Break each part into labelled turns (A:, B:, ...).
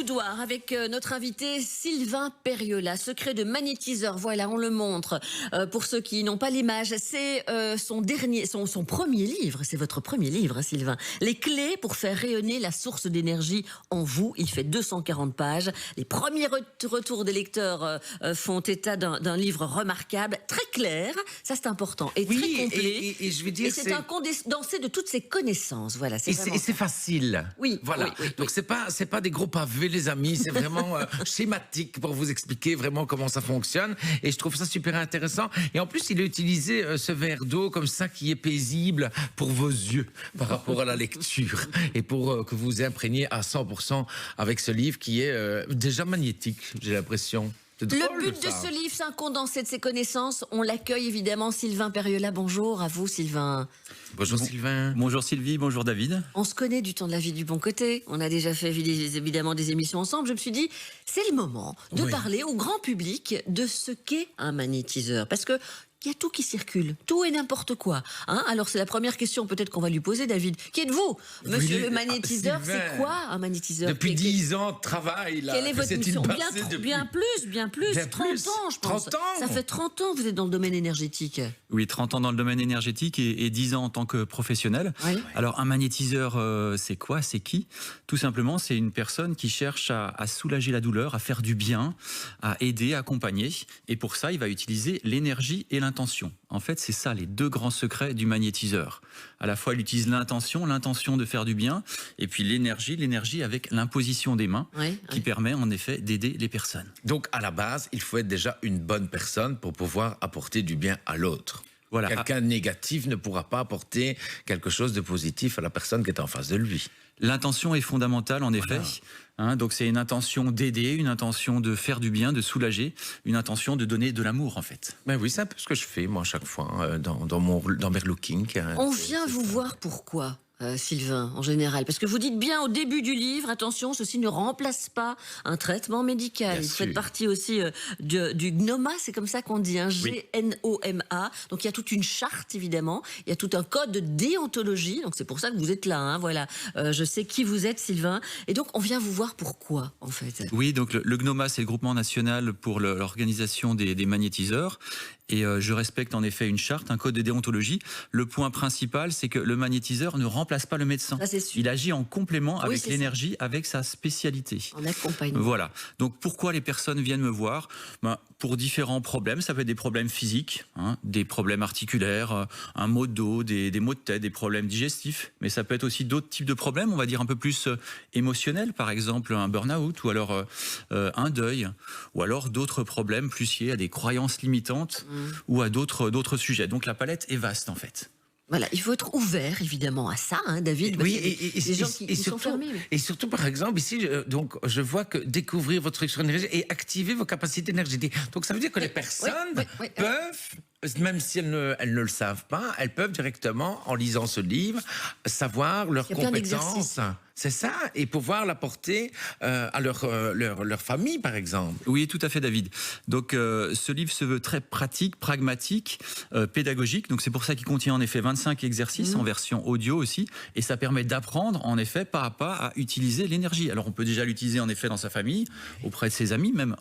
A: boudoir avec notre invité Sylvain Perriola, secret de magnétiseur. Voilà, on le montre. Pour ceux qui n'ont pas l'image, c'est son premier livre. C'est votre premier livre, hein, Sylvain. Les clés pour faire rayonner la source d'énergie en vous. Il fait 240 pages. Les premiers retours des lecteurs font état d'un livre remarquable, très clair. Ça, c'est important et très complet.
B: Et je veux dire,
A: c'est un condensé de toutes ses connaissances. Voilà.
B: Et c'est facile.
A: Oui.
B: Voilà.
A: Oui.
B: Donc c'est pas des gros pavés, les amis. C'est vraiment schématique pour vous expliquer vraiment comment ça fonctionne. Et je trouve ça super intéressant. Et en plus, il a utilisé ce verre d'eau comme ça qui est paisible pour vos yeux par rapport à la lecture et pour que vous imprégniez à 100% avec ce livre qui est déjà magnétique. J'ai l'impression.
A: Le but de ce livre, c'est un condensé de ses connaissances. On l'accueille évidemment, Sylvain Perriola. Bonjour à vous, Sylvain.
B: Bonjour Sylvain.
C: Bonjour Sylvie, bonjour David.
A: On se connaît du temps de la vie du bon côté. On a déjà fait évidemment des émissions ensemble. Je me suis dit, c'est le moment de parler au grand public de ce qu'est un magnétiseur. Parce que il y a tout qui circule, tout et n'importe quoi. Hein, alors c'est la première question peut-être qu'on va lui poser, David. Qui êtes-vous, monsieur le magnétiseur? C'est quoi un magnétiseur?
B: Depuis 10 ans de travail, là.
A: Quelle est votre mission? Bien plus. 30 ans, je pense.
B: 30 ans.
A: Ça fait 30 ans que vous êtes dans le domaine énergétique.
C: Oui, 30 ans dans le domaine énergétique et 10 ans en tant que professionnel.
A: Oui.
C: Alors un magnétiseur, c'est quoi? C'est qui? Tout simplement, c'est une personne qui cherche à soulager la douleur, à faire du bien, à aider, à accompagner. Et pour ça, il va utiliser l'énergie et l'intention. En fait, c'est ça les deux grands secrets du magnétiseur. À la fois, il utilise l'intention de faire du bien, et puis l'énergie avec l'imposition des mains, qui permet en effet d'aider les personnes.
B: Donc, à la base, il faut être déjà une bonne personne pour pouvoir apporter du bien à l'autre. Voilà. Quelqu'un de négatif ne pourra pas apporter quelque chose de positif à la personne qui est en face de lui.
C: L'intention est fondamentale, en effet. Hein, donc c'est une intention d'aider, une intention de faire du bien, de soulager, une intention de donner de l'amour, en fait.
B: Ben oui, c'est un peu ce que je fais, moi, à chaque fois, dans mes looking.
A: On vient vous voir pourquoi Sylvain, en général? Parce que vous dites bien au début du livre, attention, ceci ne remplace pas un traitement médical. Vous faites partie aussi du GNOMA, c'est comme ça qu'on dit, hein, G-N-O-M-A. Donc il y a toute une charte, évidemment. Il y a tout un code de déontologie. Donc c'est pour ça que vous êtes là, hein, voilà. Je sais qui vous êtes, Sylvain. Et donc on vient vous voir pourquoi, en fait?
C: Oui, donc le GNOMA, c'est le groupement national pour l'organisation des magnétiseurs. Et je respecte en effet une charte, un code de déontologie. Le point principal, c'est que le magnétiseur ne remplace pas le médecin. Il agit en complément avec l'énergie, avec sa spécialité.
A: En accompagnement.
C: Voilà. Donc pourquoi les personnes viennent me voir? Pour différents problèmes. Ça peut être des problèmes physiques, hein, des problèmes articulaires, un maux de dos, des maux de tête, des problèmes digestifs. Mais ça peut être aussi d'autres types de problèmes, on va dire un peu plus émotionnels, par exemple un burn-out, ou alors un deuil, ou alors d'autres problèmes plus liés à des croyances limitantes ou à d'autres sujets. Donc la palette est vaste, en fait.
A: Voilà, il faut être ouvert, évidemment, à ça, hein, David.
B: Oui,
A: et les gens qui sont fermés.
B: Et surtout, par exemple, ici, donc, je vois que découvrir votre structure énergétique et activer vos capacités énergétiques. Donc, ça veut dire que les personnes peuvent, même si elles ne le savent pas, elles peuvent directement, en lisant ce livre, savoir leurs compétences. C'est ça, et pouvoir l'apporter à leur famille, par exemple.
C: Oui, tout à fait, David. Donc, ce livre se veut très pratique, pragmatique, pédagogique. Donc, c'est pour ça qu'il contient en effet 25 exercices en version audio aussi, et ça permet d'apprendre en effet pas à pas à utiliser l'énergie. Alors, on peut déjà l'utiliser en effet dans sa famille, auprès de ses amis, même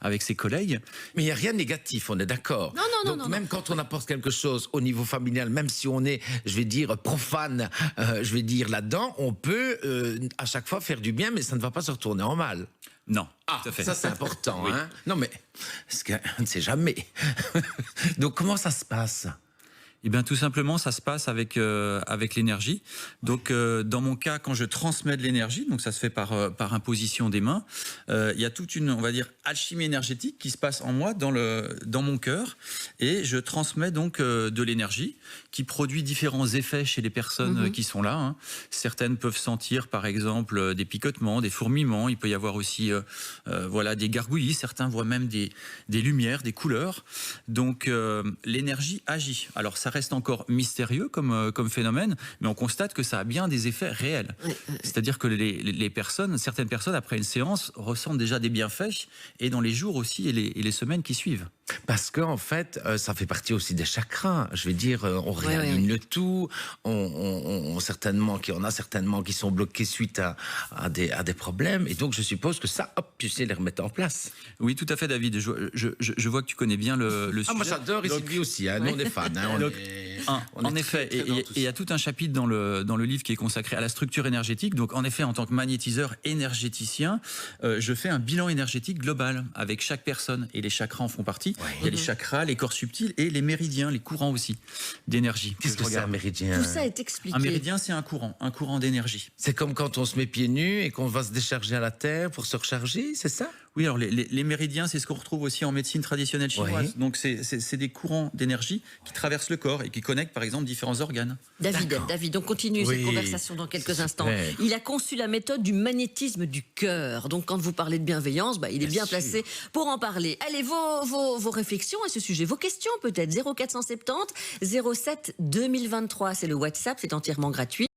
C: avec ses collègues.
B: Mais il n'y a rien de négatif, on est d'accord.
A: Non.
B: Même quand on apporte quelque chose au niveau familial, même si on est, je vais dire, profane, là-dedans, on peut à chaque fois faire du bien, mais ça ne va pas se retourner en mal.
C: Non, tout à fait.
B: Ça c'est important. Hein. Non mais, parce qu'on ne sait jamais. Donc comment ça se passe ?
C: Eh bien, tout simplement, ça se passe avec l'énergie. Donc, dans mon cas, quand je transmets de l'énergie, donc ça se fait par imposition des mains, il y a toute une, on va dire, alchimie énergétique qui se passe en moi, dans mon cœur, et je transmets donc de l'énergie qui produit différents effets chez les personnes qui sont là. Hein. Certaines peuvent sentir, par exemple, des picotements, des fourmillements. Il peut y avoir aussi, des gargouillis. Certains voient même des lumières, des couleurs. Donc, l'énergie agit. Alors, ça reste encore mystérieux comme phénomène, mais on constate que ça a bien des effets réels. C'est-à-dire que certaines personnes, après une séance, ressentent déjà des bienfaits, et dans les jours aussi et les semaines qui suivent.
B: parce que en fait, ça fait partie aussi des chakras. Je vais dire, on réaligne le tout. On certainement, on a certainement qui sont bloqués suite à des problèmes. Et donc, je suppose que ça, hop, tu sais les remettre en place.
C: Oui, tout à fait, David. Je vois que tu connais bien le sujet.
B: Ah, moi j'adore, et Sylvie aussi. Hein, nous, on est fans. Hein,
C: en effet, et il y a tout un chapitre dans le livre qui est consacré à la structure énergétique. Donc, en effet, en tant que magnétiseur énergéticien, je fais un bilan énergétique global avec chaque personne. Et les chakras en font partie. Ouais. Il y a les chakras, les corps subtils et les méridiens, les courants aussi d'énergie.
B: Qu'est-ce que c'est un méridien?
A: Tout ça est expliqué.
C: Un méridien, c'est un courant d'énergie.
B: C'est comme quand on se met pieds nus et qu'on va se décharger à la terre pour se recharger, c'est ça?
C: Oui, alors les méridiens, c'est ce qu'on retrouve aussi en médecine traditionnelle chinoise. Oui. Donc, c'est des courants d'énergie qui traversent le corps et qui connectent, par exemple, différents organes.
A: David, on continue cette conversation dans quelques instants. Il a conçu la méthode du magnétisme du cœur. Donc, quand vous parlez de bienveillance, il est bien placé pour en parler. Allez, vos réflexions à ce sujet, vos questions peut-être. 0470 07 2023, c'est le WhatsApp, c'est entièrement gratuit.